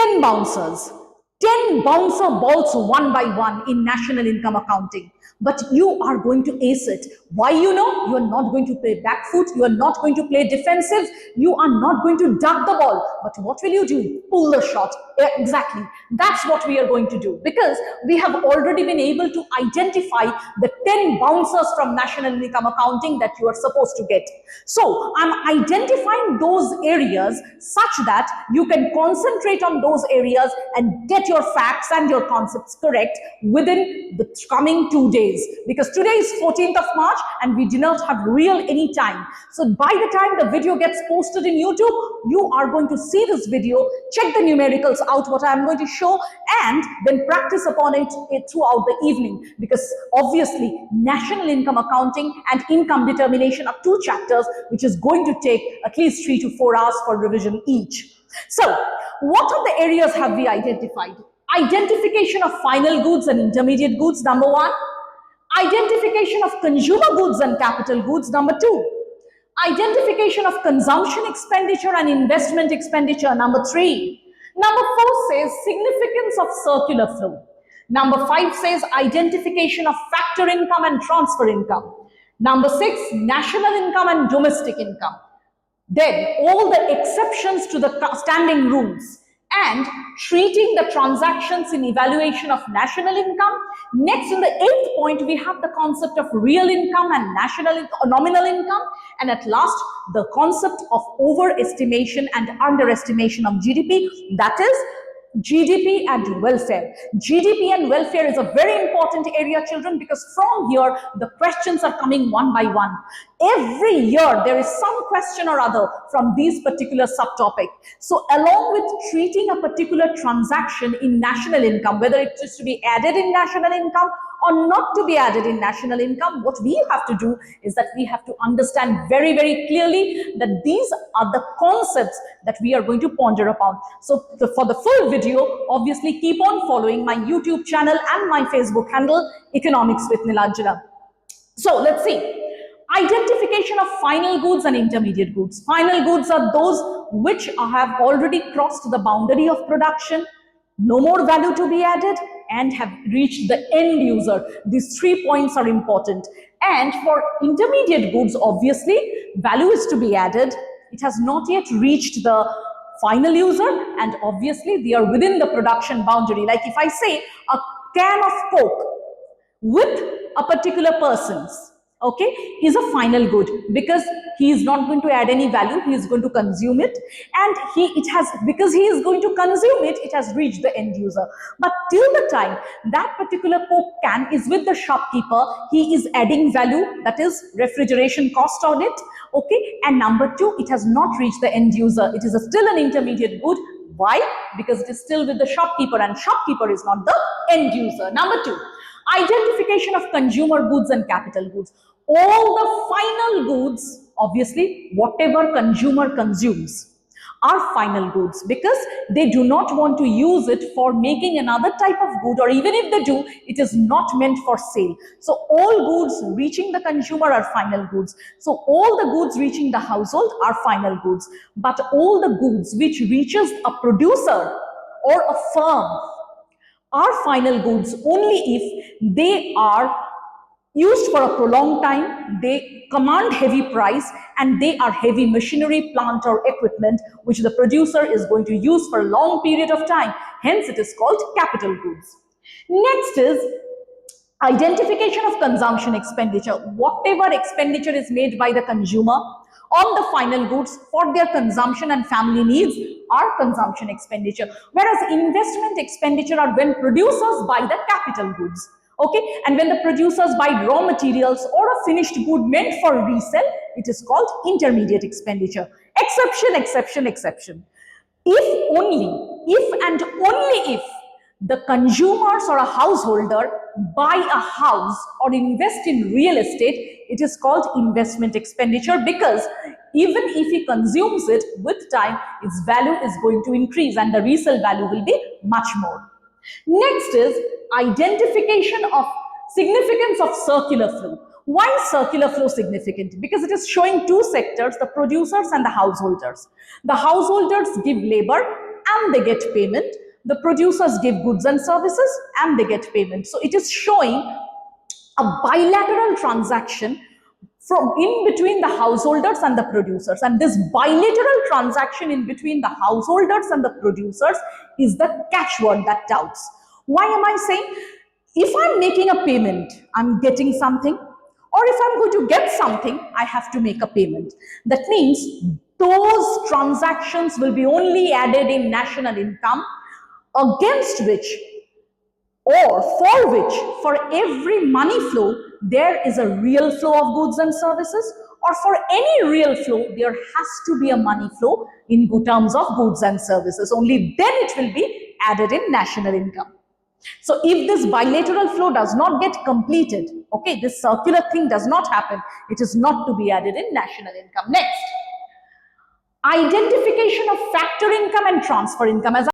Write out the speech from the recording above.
10 bouncers, 10 bouncer balls one by one in national income accounting. But you are going to ace it. Why? You know, you are not going to play back foot, you are not going to play defensive, you are not going to duck the ball. But what will you do? Pull the shot. Exactly. That's what we are going to do, because we have already been able to identify the 10 bouncers from national income accounting that you are supposed to get. So I'm identifying those areas such that you can concentrate on those areas and get your facts and your concepts correct within the coming 2 days, because today is 14th of March and we do not have real any time. So by the time the video gets posted in YouTube, you are going to see this video, check the numericals out what I am going to show, and then practice upon it throughout the evening, because obviously national income accounting and income determination are 2 chapters which is going to take at least 3 to 4 hours for revision each. So what are the areas have we identified? Identification of final goods and intermediate goods, number 1. Identification of consumer goods and capital goods, number 2. Identification of consumption expenditure and investment expenditure, number 3. Number 4 says significance of circular flow. Number 5 says identification of factor income and transfer income. Number 6, national income and domestic income. Then all the exceptions to the standing rules and treating the transactions in evaluation of national income. Next, in the 8th point, we have the concept of real income and nominal income. And at last, the concept of overestimation and underestimation of GDP, that is GDP and welfare. GDP and welfare is a very important area, children, because from here the questions are coming one by one. Every year there is some question or other from these particular subtopic. So along with treating a particular transaction in national income, whether it is to be added in national income or not to be added in national income, what we have to do is that we have to understand very, very clearly that these are the concepts that we are going to ponder upon. So for the full video, obviously keep on following my YouTube channel and my Facebook handle, Economics with Nilanjana. So let's see. Identification of final goods and intermediate goods. Final goods are those which have already crossed the boundary of production, no more value to be added, and have reached the end user. These 3 points are important. And for intermediate goods, obviously, value is to be added. It has not yet reached the final user, and obviously they are within the production boundary. Like if I say a can of Coke with a particular person's, okay, is a final good, because he is not going to add any value, he is going to consume it, and because he is going to consume it, it has reached the end user. But till the time that particular Coke can is with the shopkeeper, he is adding value, that is refrigeration cost on it, okay. And number 2, it has not reached the end user, it is still an intermediate good. Why? Because it is still with the shopkeeper, and shopkeeper is not the end user. Number 2, identification of consumer goods and capital goods. All the final goods, obviously, whatever consumer consumes, are final goods, because they do not want to use it for making another type of good, or even if they do, it is not meant for sale. So all goods reaching the consumer are final goods. So all the goods reaching the household are final goods. But all the goods which reaches a producer or a firm are final goods only if they are used for a prolonged time, they command heavy price, and they are heavy machinery, plant or equipment which the producer is going to use for a long period of time. Hence it is called capital goods. Next is identification of consumption expenditure. Whatever expenditure is made by the consumer on the final goods for their consumption and family needs are consumption expenditure, whereas investment expenditure are when producers buy the capital goods. Okay, and when the producers buy raw materials or a finished good meant for resale, it is called intermediate expenditure. Exception, exception, exception. If and only if the consumers or a householder buy a house or invest in real estate, it is called investment expenditure, because even if he consumes it, with time its value is going to increase and the resale value will be much more. Next is identification of significance of circular flow. Why is circular flow significant? Because it is showing 2 sectors, the producers and the householders. The householders give labor, and they get payment. The producers give goods and services and they get payment. So it is showing a bilateral transaction from in between the householders and the producers. And this bilateral transaction in between the householders and the producers is the catchword that doubts. Why am I saying? If I'm making a payment, I'm getting something, or if I'm going to get something, I have to make a payment. That means those transactions will be only added in national income against which or for which, for every money flow, there is a real flow of goods and services, or for any real flow, there has to be a money flow in terms of goods and services. Only then it will be added in national income. So if this bilateral flow does not get completed, okay, this circular thing does not happen, it is not to be added in national income. Next, identification of factor income and transfer income. As